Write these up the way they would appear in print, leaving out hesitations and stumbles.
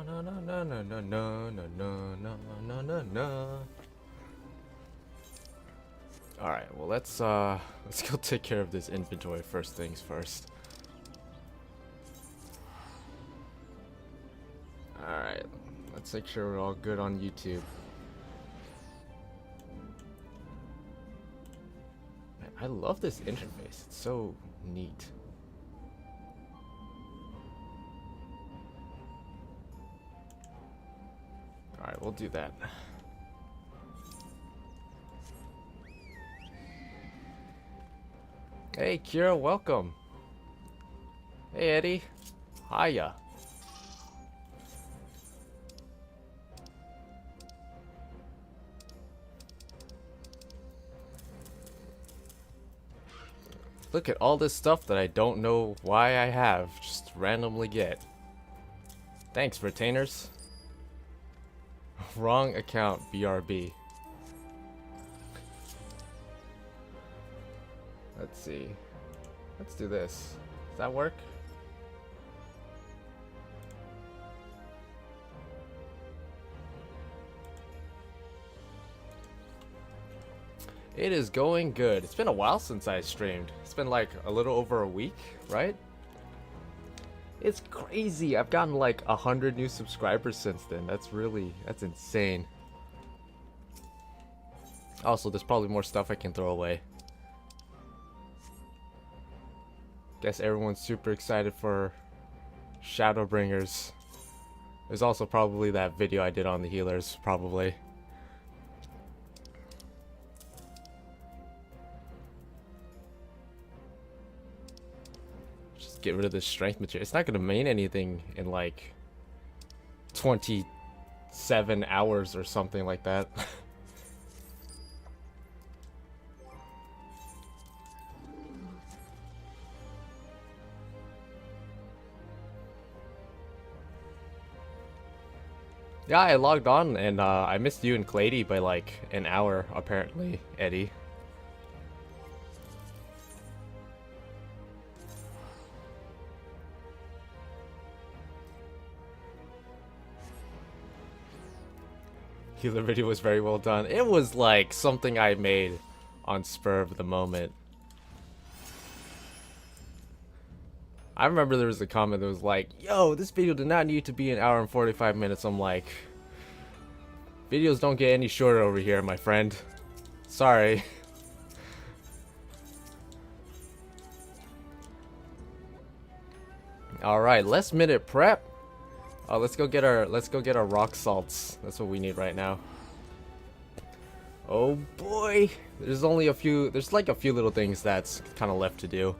no no no no no no no no no no no. All right, well let's go take care of this inventory first things first. All right, let's make sure we're all good on YouTube. Man, I love this interface. It's so neat. All right, we'll do that. Hey, Kira, welcome. Hey, Eddie. Hiya. Look at all this stuff that I don't know why I have, just randomly get. Thanks, retainers. Wrong account, BRB. Let's see. Let's do this. Does that work? It is going good. It's been a while since I streamed. It's been like a little over a week, right? It's crazy. I've gotten like 100 new subscribers since then. That's insane. Also, there's probably more stuff I can throw away. Guess everyone's super excited for Shadowbringers. There's also probably that video I did on the healers, probably. Just get rid of this strength material. It's not gonna mean anything in like 27 hours or something like that. Yeah, I logged on and I missed you and Clady by like an hour, apparently, Eddie. Healer video was very well done. It was like something I made on spur of the moment. I remember there was a comment that was like, yo, this video did not need to be an hour and 45 minutes. I'm like, videos don't get any shorter over here, my friend. Sorry. Alright, last minute prep. Let's go get our rock salts. That's what we need right now. Oh boy. There's like a few little things that's kind of left to do.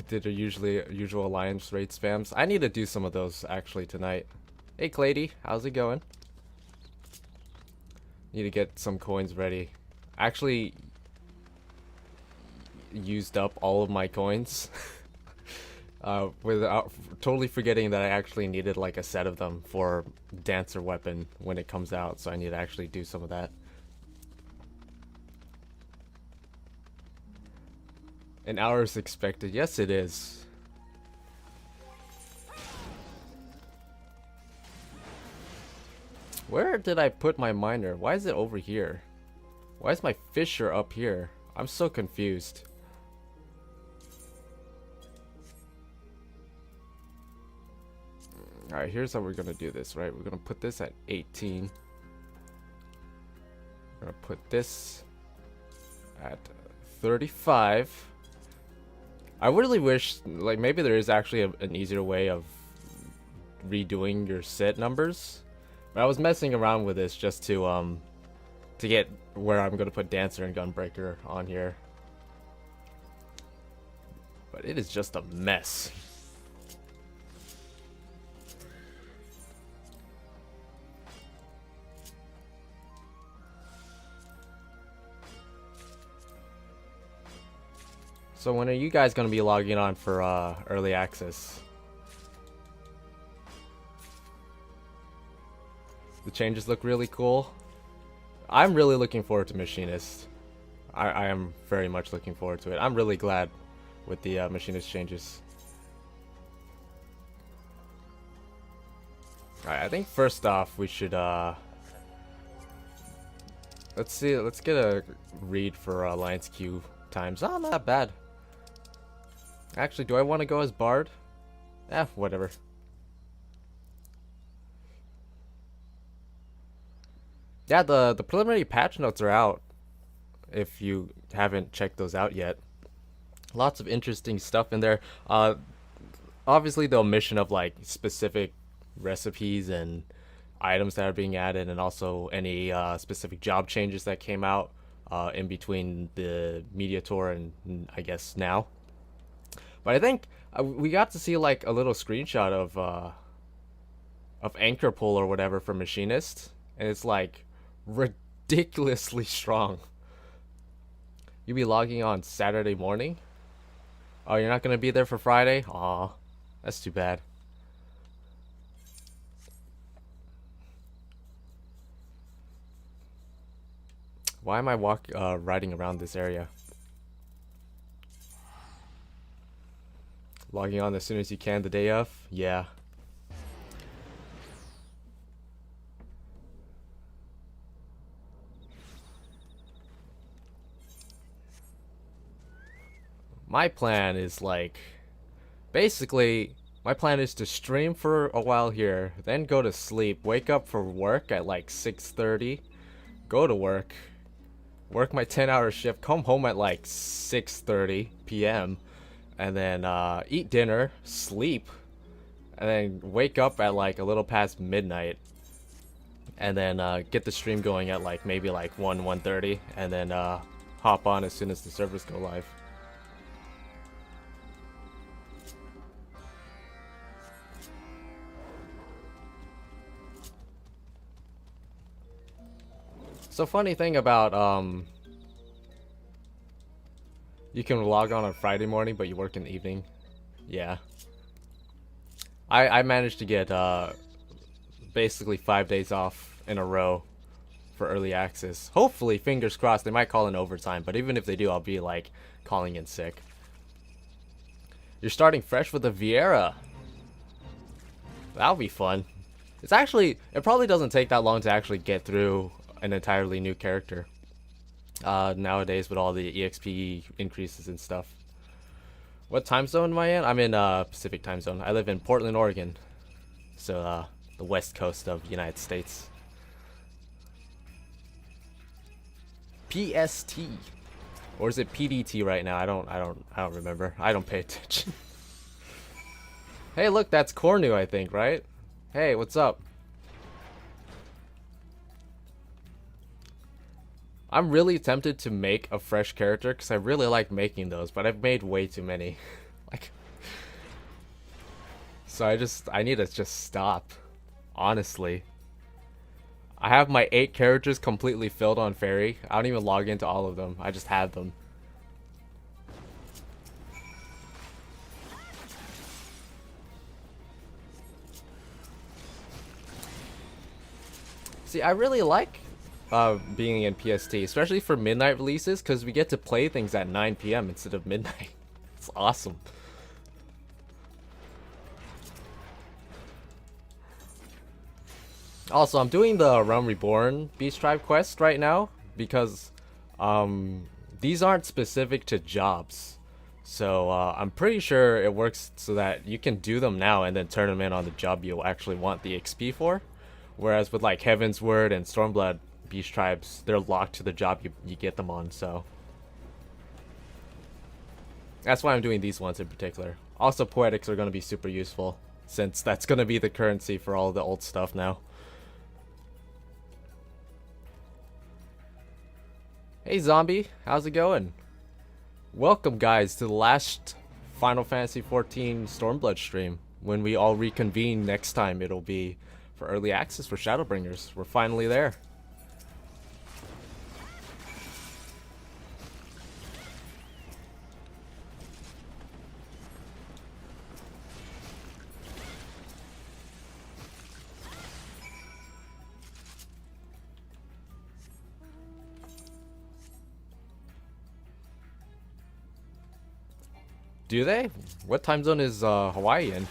Did a usual alliance raid spams. I need to do some of those actually tonight. Hey Clady, how's it going? Need to get some coins ready. Actually used up all of my coins. Without totally forgetting that I actually needed like a set of them for Dancer Weapon when it comes out, so I need to actually do some of that. An hour is expected. Yes, it is. Where did I put my miner? Why is it over here? Why is my fisher up here? I'm so confused. Alright, here's how we're gonna do this, right? We're gonna put this at 18. We're gonna put this at 35. I really wish, like, maybe there is actually an easier way of redoing your set numbers. But I was messing around with this just to get where I'm gonna put Dancer and Gunbreaker on here. But it is just a mess. So when are you guys gonna be logging on for early access? The changes look really cool. I'm really looking forward to Machinist. I am very much looking forward to it. I'm really glad with the machinist changes. Alright, I think first off we should let's see, let's get a read for Alliance Q times. Oh, not that bad. Actually, do I want to go as Bard? Whatever. Yeah, the preliminary patch notes are out if you haven't checked those out yet. Lots of interesting stuff in there. Obviously the omission of like specific recipes and items that are being added, and also any specific job changes that came out in between the media tour and I guess now. But I think we got to see like a little screenshot of anchor pull or whatever for machinist, and it's like ridiculously strong. You be logging on Saturday morning? Oh, you're not gonna be there for Friday? Aw, that's too bad. Why am I riding around this area? Logging on as soon as you can the day of? Yeah. My plan is like, basically, my plan is to stream for a while here, then go to sleep, wake up for work at like 6:30, go to work my 10-hour shift, come home at like 6:30 p.m., and then eat dinner, sleep, and then wake up at like a little past midnight, and then get the stream going at like maybe like 1:30, and then hop on as soon as the servers go live. So funny thing about you can log on Friday morning, but you work in the evening. Yeah. I managed to get basically 5 days off in a row for early access. Hopefully, fingers crossed, they might call in overtime, but even if they do, I'll be like calling in sick. You're starting fresh with a Vieira. That'll be fun. It's actually, it probably doesn't take that long to actually get through an entirely new character nowadays with all the EXP increases and stuff. What time zone am I in? I'm in Pacific time zone. I live in Portland, Oregon, so the west coast of the United States. PST, or is it PDT right now? I don't remember. I don't pay attention. Hey, look, that's Cornu, I think, right? Hey, what's up? I'm really tempted to make a fresh character because I really like making those, but I've made way too many. Like, so I need to just stop. Honestly, I have my 8 characters completely filled on Fairy. I don't even log into all of them. I just have them. See, I really like being in PST, especially for midnight releases, because we get to play things at 9 p.m. instead of midnight. It's awesome. Also, I'm doing the Realm Reborn Beast Tribe quest right now because these aren't specific to jobs. So I'm pretty sure it works so that you can do them now and then turn them in on the job you'll actually want the XP for. Whereas with like Heaven's Word and Stormblood Beast Tribes, they're locked to the job you get them on, so that's why I'm doing these ones in particular. Also, Poetics are going to be super useful, since that's going to be the currency for all the old stuff now. Hey Zombie, how's it going? Welcome guys to the last Final Fantasy XIV Stormblood stream. When we all reconvene next time, it'll be for early access for Shadowbringers. We're finally there. Do they? What time zone is Hawaii in?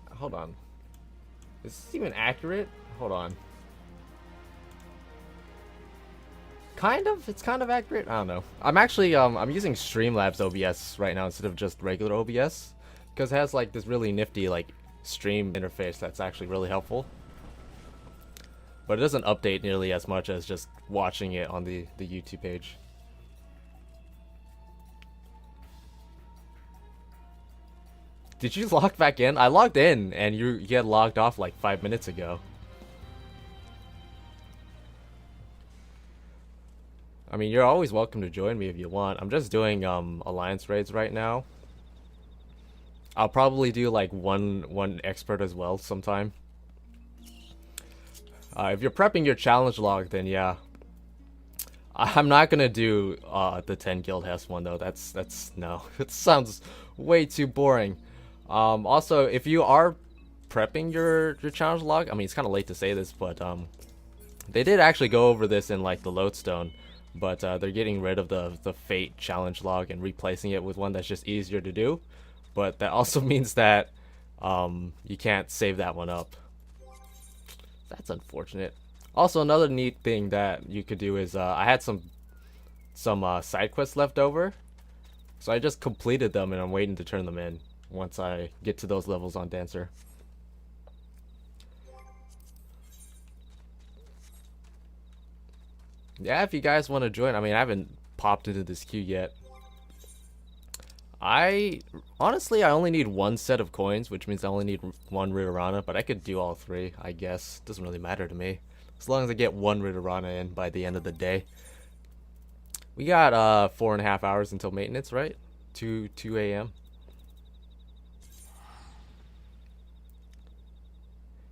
Hold on. Is this even accurate? Hold on. Kind of. It's kind of accurate. I don't know. I'm actually I'm using Streamlabs OBS right now instead of just regular OBS because it has like this really nifty like stream interface that's actually really helpful. But it doesn't update nearly as much as just watching it on the YouTube page. Did you log back in? I logged in and you get logged off like 5 minutes ago. I mean, you're always welcome to join me if you want. I'm just doing alliance raids right now. I'll probably do like one expert as well sometime. If you're prepping your challenge log, then yeah. I'm not gonna do the 10 guild Hess one though. That's no. It sounds way too boring. Also, if you are prepping your challenge log, I mean, it's kind of late to say this, but they did actually go over this in like the lodestone, but they're getting rid of the fate challenge log and replacing it with one that's just easier to do. But that also means that you can't save that one up. That's unfortunate. Also, another neat thing that you could do is I had some side quests left over, so I just completed them and I'm waiting to turn them in once I get to those levels on Dancer. Yeah, if you guys want to join, I mean, I haven't popped into this queue yet. Honestly, I only need one set of coins, which means I only need one Rirarana, but I could do all three, I guess. Doesn't really matter to me. As long as I get one Rirarana in by the end of the day. We got 4.5 hours until maintenance, right? 2 a.m.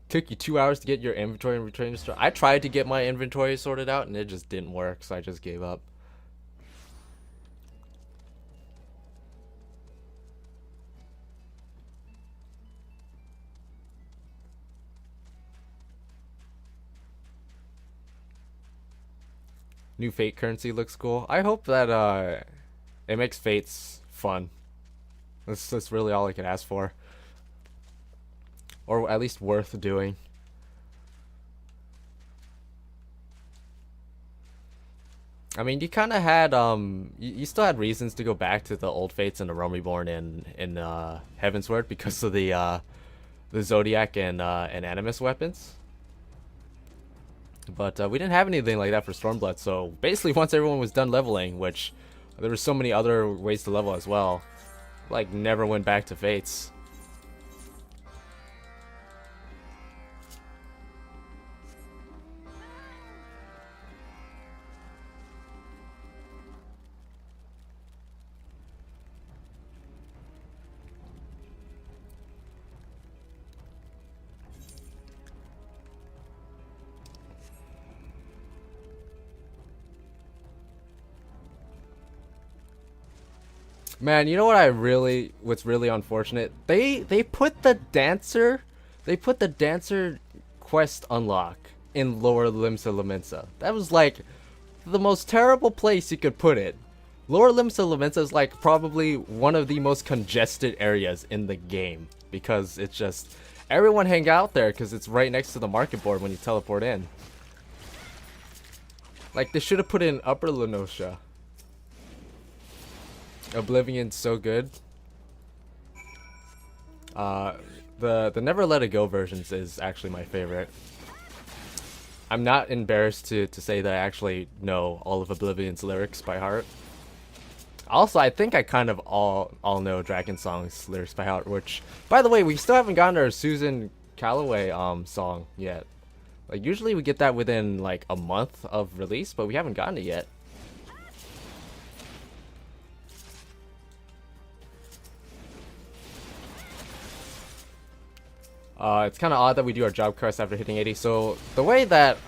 Took you 2 hours to get your inventory and return to store. I tried to get my inventory sorted out and it just didn't work, so I just gave up. New Fate currency looks cool. I hope that it makes Fates fun. That's really all I could ask for. Or at least worth doing. I mean, you kind of had you still had reasons to go back to the old Fates and the Realm Reborn in Heavensward because of the Zodiac and Animus weapons. But we didn't have anything like that for Stormblood, so basically once everyone was done leveling, which there were so many other ways to level as well, like never went back to Fates. Man, you know what's really unfortunate? They put the dancer quest unlock in Lower Limsa Lamensa. That was like the most terrible place you could put it. Lower Limsa Lamensa is like probably one of the most congested areas in the game because it's just everyone hang out there because it's right next to the market board when you teleport in. Like they should have put it in Upper Lenosha. Oblivion's so good. The Never Let It Go versions is actually my favorite. I'm not embarrassed to say that I actually know all of Oblivion's lyrics by heart. Also, I think I kind of all know Dragon Song's lyrics by heart, which, by the way, we still haven't gotten our Susan Calloway song yet. Like, usually we get that within, like, a month of release, but we haven't gotten it yet. It's kind of odd that we do our job quest after hitting 80. So the way that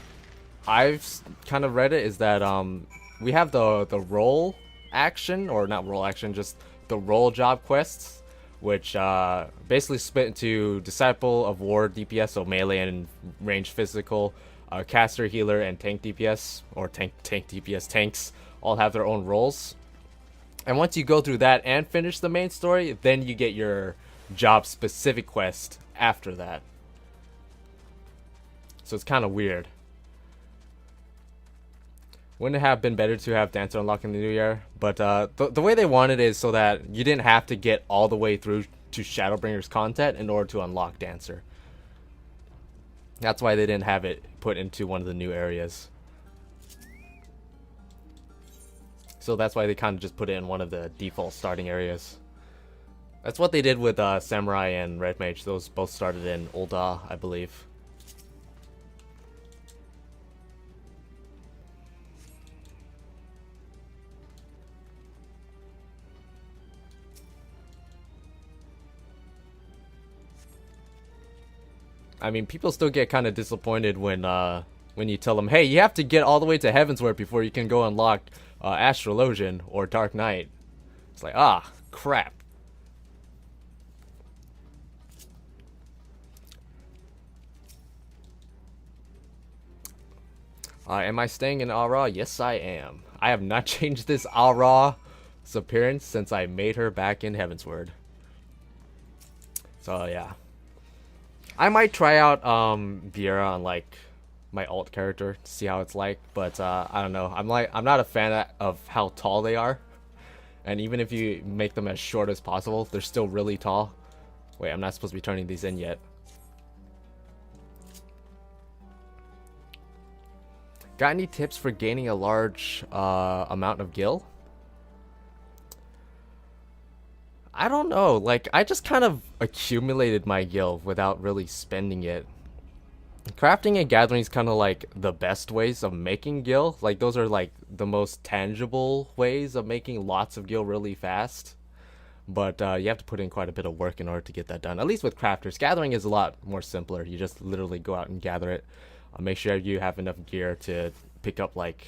I've kind of read it is that we have the roll action, or not roll action, just the role job quests, which basically split into Disciple of War DPS, so melee and range physical, caster, healer, and tank DPS, or tank DPS. Tanks all have their own roles. And once you go through that and finish the main story, then you get your job specific quest after that. So it's kind of weird. Wouldn't it have been better to have Dancer unlock in the new year? But the way they wanted it is so that you didn't have to get all the way through to Shadowbringers content in order to unlock Dancer. That's why they didn't have it put into one of the new areas. So that's why they kind of just put it in one of the default starting areas. That's what they did with Samurai and Red Mage. Those both started in Ul'dah, I believe. I mean, people still get kind of disappointed when you tell them, hey, you have to get all the way to Heavensward before you can go unlock Astrologian or Dark Knight. It's like, ah, crap. Am I staying in Aura? Yes, I am. I have not changed this Aura's appearance since I made her back in Heavensward. So, yeah. I might try out Viera on like my alt character to see how it's like, but I don't know. I'm not a fan of how tall they are, and even if you make them as short as possible, they're still really tall. Wait, I'm not supposed to be turning these in yet. Got any tips for gaining a large amount of gil? I don't know, like, I just kind of accumulated my gil without really spending it. Crafting and gathering is kind of like the best ways of making gil. Like, those are like the most tangible ways of making lots of gil really fast. But you have to put in quite a bit of work in order to get that done. At least with crafters. Gathering is a lot more simpler. You just literally go out and gather it. Make sure you have enough gear to pick up like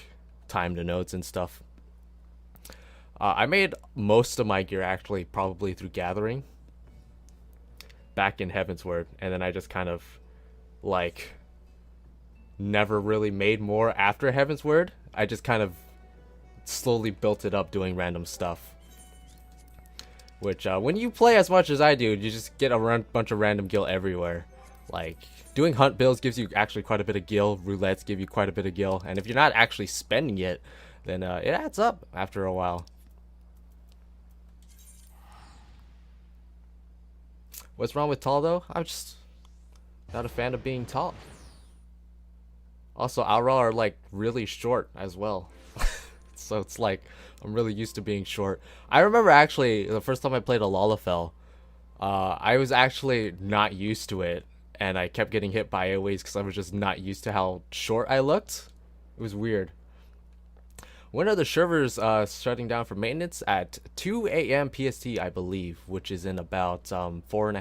timed nodes and stuff. I made most of my gear actually probably through gathering back in Heavensward, and then I just kind of like never really made more after Heavensward. I just kind of slowly built it up doing random stuff, which when you play as much as I do, you just get a bunch of random gil everywhere. Like, doing hunt builds gives you actually quite a bit of gil, roulettes give you quite a bit of gil, and if you're not actually spending it, then it adds up after a while. What's wrong with tall though? I'm just not a fan of being tall. Also, Aura are like really short as well. So it's like I'm really used to being short. I remember actually the first time I played a Lalafell, I was actually not used to it, and I kept getting hit by AoEs because I was just not used to how short I looked. It was weird. When are the servers shutting down for maintenance? At 2 a.m. PST, I believe, which is in about 4.5